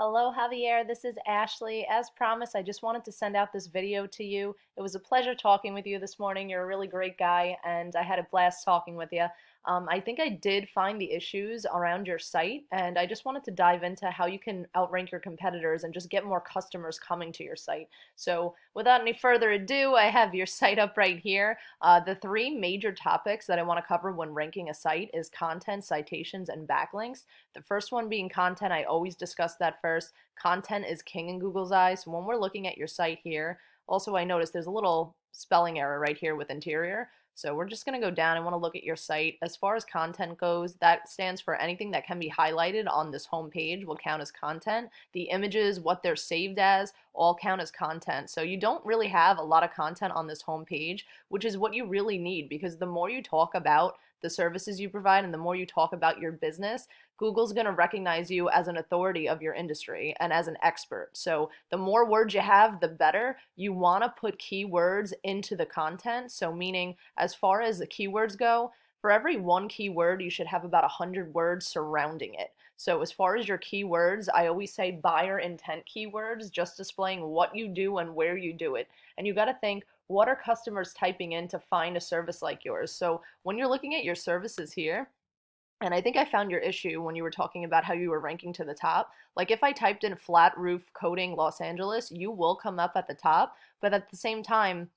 Hello, Javier. This is Ashley. As promised, I just wanted to send out this video to you. It was a pleasure talking with you this morning. You're a really great guy, and I had a blast talking with you. I think I did find the issues around your site, and I just wanted to dive into how you can outrank your competitors and just get more customers coming to your site. So, without any further ado, I have your site up right here. The three major topics that I want to cover when ranking a site is content, citations, and backlinks. The first one being content, I always discuss that first. Content is king in Google's eyes. So when we're looking at your site here, also I noticed there's a little spelling error right here with interior. So we're just going to go down and want to look at your site. As far as content goes, that stands for anything that can be highlighted on this home page will count as content. The images, what they're saved as, all count as content. So you don't really have a lot of content on this home page, which is what you really need because the more you talk about the services you provide and the more you talk about your business, Google's going to recognize you as an authority of your industry and as an expert. So the more words you have, the better. You want to put keywords into the content. So meaning as far as the keywords go, for every one keyword, you should have about 100 words surrounding it. So as far as your keywords, I always say buyer intent keywords, just displaying what you do and where you do it. And you got to think, what are customers typing in to find a service like yours? So when you're looking at your services here, and I think I found your issue when you were talking about how you were ranking to the top. Like if I typed in flat roof coating Los Angeles, you will come up at the top, but at the same time,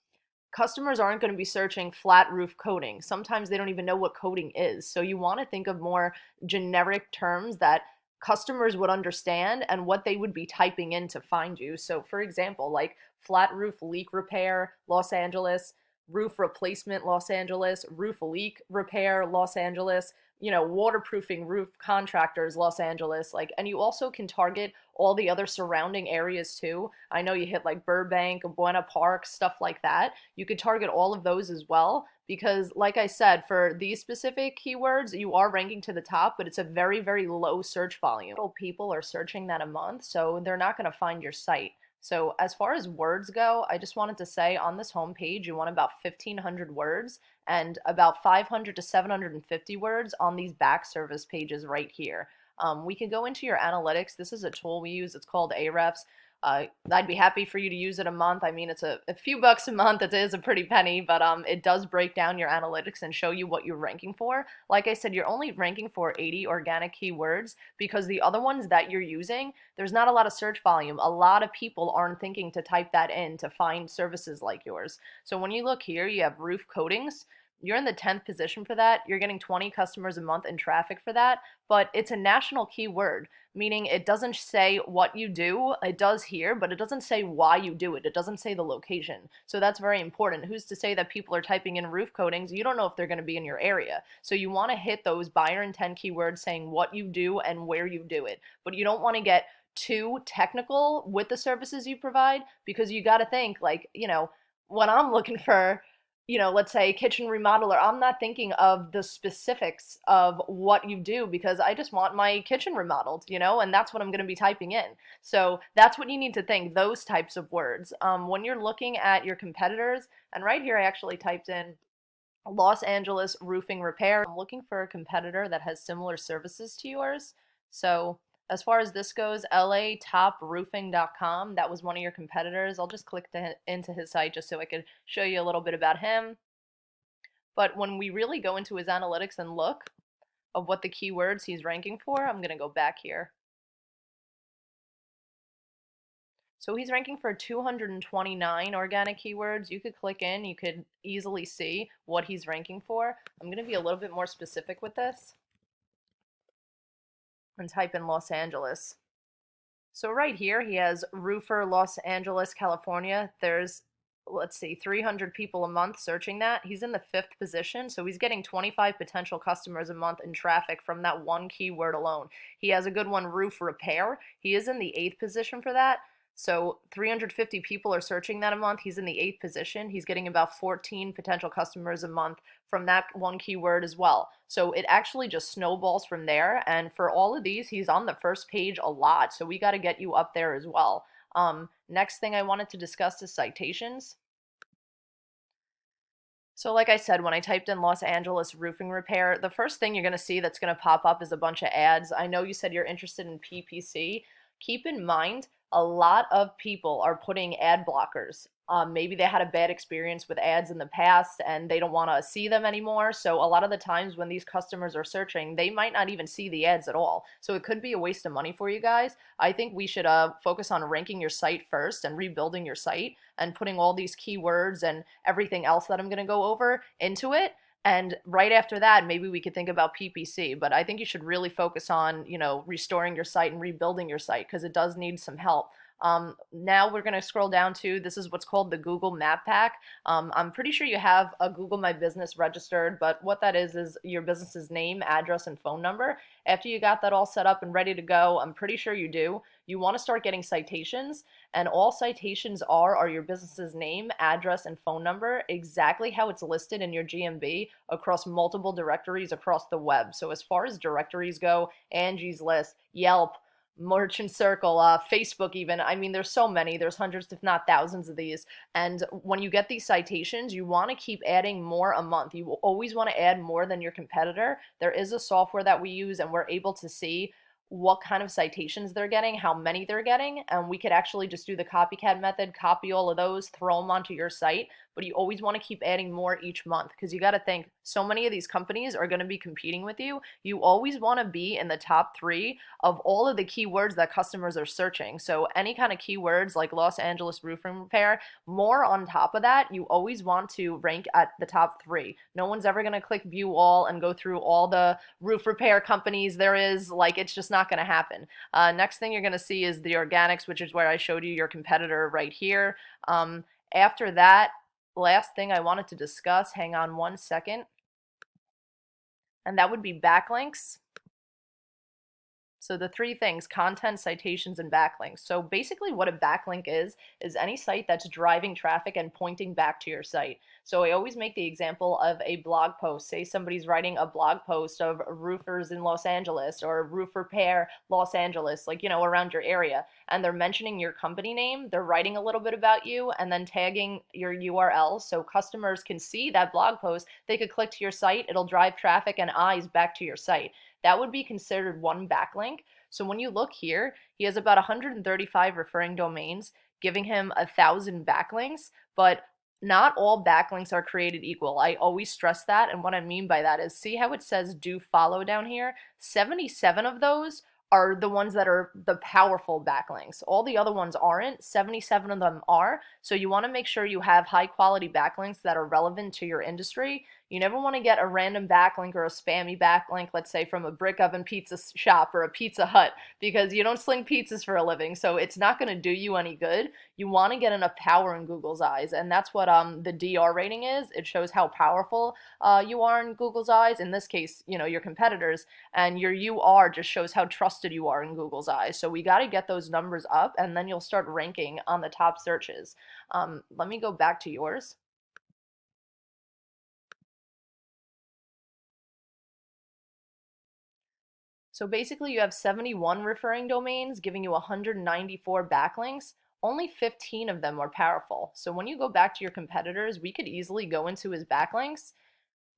customers aren't going to be searching flat roof coating. Sometimes they don't even know what coating is. So you want to think of more generic terms that customers would understand and what they would be typing in to find you. So for example, like flat roof leak repair, Los Angeles, roof replacement, Los Angeles, roof leak repair, Los Angeles, waterproofing roof contractors, Los Angeles, like, and you also can target all the other surrounding areas too. I know you hit like Burbank, Buena Park, stuff like that. You could target all of those as well because, like I said, for these specific keywords, you are ranking to the top, but it's a very, very low search volume. People are searching that a month, so they're not going to find your site. So as far as words go, I just wanted to say on this homepage, you want about 1,500 words and about 500 to 750 words on these back service pages right here. We can go into your analytics. This is a tool we use. It's called Ahrefs. I'd be happy for you to use it a month. I mean, it's a few bucks a month. It is a pretty penny, but it does break down your analytics and show you what you're ranking for. Like I said, you're only ranking for 80 organic keywords because the other ones that you're using, there's not a lot of search volume. A lot of people aren't thinking to type that in to find services like yours. So when you look here, you have roof coatings. You're in the 10th position for that. You're getting 20 customers a month in traffic for that, but it's a national keyword, meaning it doesn't say what you do. It does here, but it doesn't say why you do it. It doesn't say the location. So that's very important. Who's to say that people are typing in roof coatings? You don't know if they're going to be in your area. So you want to hit those buyer intent keywords saying what you do and where you do it. But you don't want to get too technical with the services you provide because you got to think like, when I'm looking for let's say kitchen remodeler, I'm not thinking of the specifics of what you do because I just want my kitchen remodeled, and that's what I'm going to be typing in. So that's what you need to think, those types of words. When you're looking at your competitors, and right here I actually typed in Los Angeles roofing repair. I'm looking for a competitor that has similar services to yours. So as far as this goes, latoproofing.com, that was one of your competitors. I'll just click into his site just so I could show you a little bit about him. But when we really go into his analytics and look of what the keywords he's ranking for, I'm going to go back here. So he's ranking for 229 organic keywords. You could click in, you could easily see what he's ranking for. I'm going to be a little bit more specific with this and type in Los Angeles. So right here, he has roofer Los Angeles, California. There's, let's see, 300 people a month searching that. He's in the 5th position, so he's getting 25 potential customers a month in traffic from that one keyword alone. He has a good one, roof repair. He is in the 8th position for that. So 350 people are searching that a month. He's in the 8th position. He's getting about 14 potential customers a month from that one keyword as well. So it actually just snowballs from there. And for all of these, he's on the first page a lot. So we got to get you up there as well. Next thing I wanted to discuss is citations. So like I said, when I typed in Los Angeles roofing repair, the first thing you're going to see that's going to pop up is a bunch of ads. I know you said you're interested in PPC. keep in mind a lot of people are putting ad blockers. Maybe they had a bad experience with ads in the past and they don't want to see them anymore. So a lot of the times when these customers are searching, they might not even see the ads at all. So it could be a waste of money for you guys. I think we should focus on ranking your site first and rebuilding your site and putting all these keywords and everything else that I'm going to go over into it. And right after that, maybe we could think about PPC. But I think you should really focus on, restoring your site and rebuilding your site because it does need some help. Now we're going to scroll down to this is what's called the Google Map Pack. I'm pretty sure you have a Google My Business registered, but what that is your business's name, address, and phone number. After you got that all set up and ready to go, I'm pretty sure you do. You want to start getting citations, and all citations are your business's name, address, and phone number, exactly how it's listed in your GMB across multiple directories across the web. So as far as directories go, Angie's List, Yelp, Merchant Circle, Facebook even. I mean, there's so many. There's hundreds, if not thousands of these. And when you get these citations, you want to keep adding more a month. You always want to add more than your competitor. There is a software that we use, and we're able to see what kind of citations they're getting, how many they're getting, and we could actually just do the copycat method, copy all of those, throw them onto your site. But you always want to keep adding more each month because you got to think so many of these companies are going to be competing with you. You always want to be in the top 3 of all of the keywords that customers are searching. So any kind of keywords like Los Angeles roofing repair, more on top of that, you always want to rank at the top 3. No one's ever going to click view all and go through all the roof repair companies there is. Like, it's just not going to happen. Next thing you're going to see is the organics, which is where I showed you your competitor right here. After that, last thing I wanted to discuss, hang on one second, and that would be backlinks. So the 3 things: content, citations, and backlinks. So basically what a backlink is any site that's driving traffic and pointing back to your site. So I always make the example of a blog post. Say somebody's writing a blog post of roofers in Los Angeles or roof repair Los Angeles, like, around your area, and they're mentioning your company name, they're writing a little bit about you and then tagging your URL so customers can see that blog post. They could click to your site, it'll drive traffic and eyes back to your site. That would be considered one backlink. So when you look here, he has about 135 referring domains, giving him 1,000 backlinks, but not all backlinks are created equal. I always stress that, and what I mean by that is, see how it says do follow down here? 77 of those are the ones that are the powerful backlinks. All the other ones aren't. 77 of them are. So you want to make sure you have high quality backlinks that are relevant to your industry. You never want to get a random backlink or a spammy backlink, let's say from a brick oven pizza shop or a Pizza Hut, because you don't sling pizzas for a living, so it's not going to do you any good. You want to get enough power in Google's eyes, and that's what the DR rating is. It shows how powerful you are in Google's eyes. In this case, your competitors, and your UR just shows how trusted you are in Google's eyes. So we got to get those numbers up, and then you'll start ranking on the top searches. Let me go back to yours. So basically you have 71 referring domains giving you 194 backlinks. Only 15 of them are powerful. So when you go back to your competitors, we could easily go into his backlinks.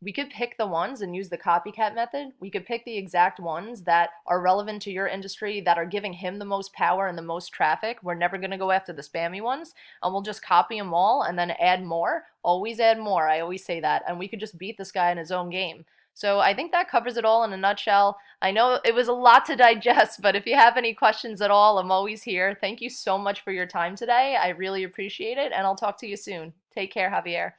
We could pick the ones and use the copycat method. We could pick the exact ones that are relevant to your industry, that are giving him the most power and the most traffic. We're never going to go after the spammy ones, and we'll just copy them all and then add more. Always add more. I always say that. And we could just beat this guy in his own game. So I think that covers it all in a nutshell. I know it was a lot to digest, but if you have any questions at all, I'm always here. Thank you so much for your time today. I really appreciate it, and I'll talk to you soon. Take care, Javier.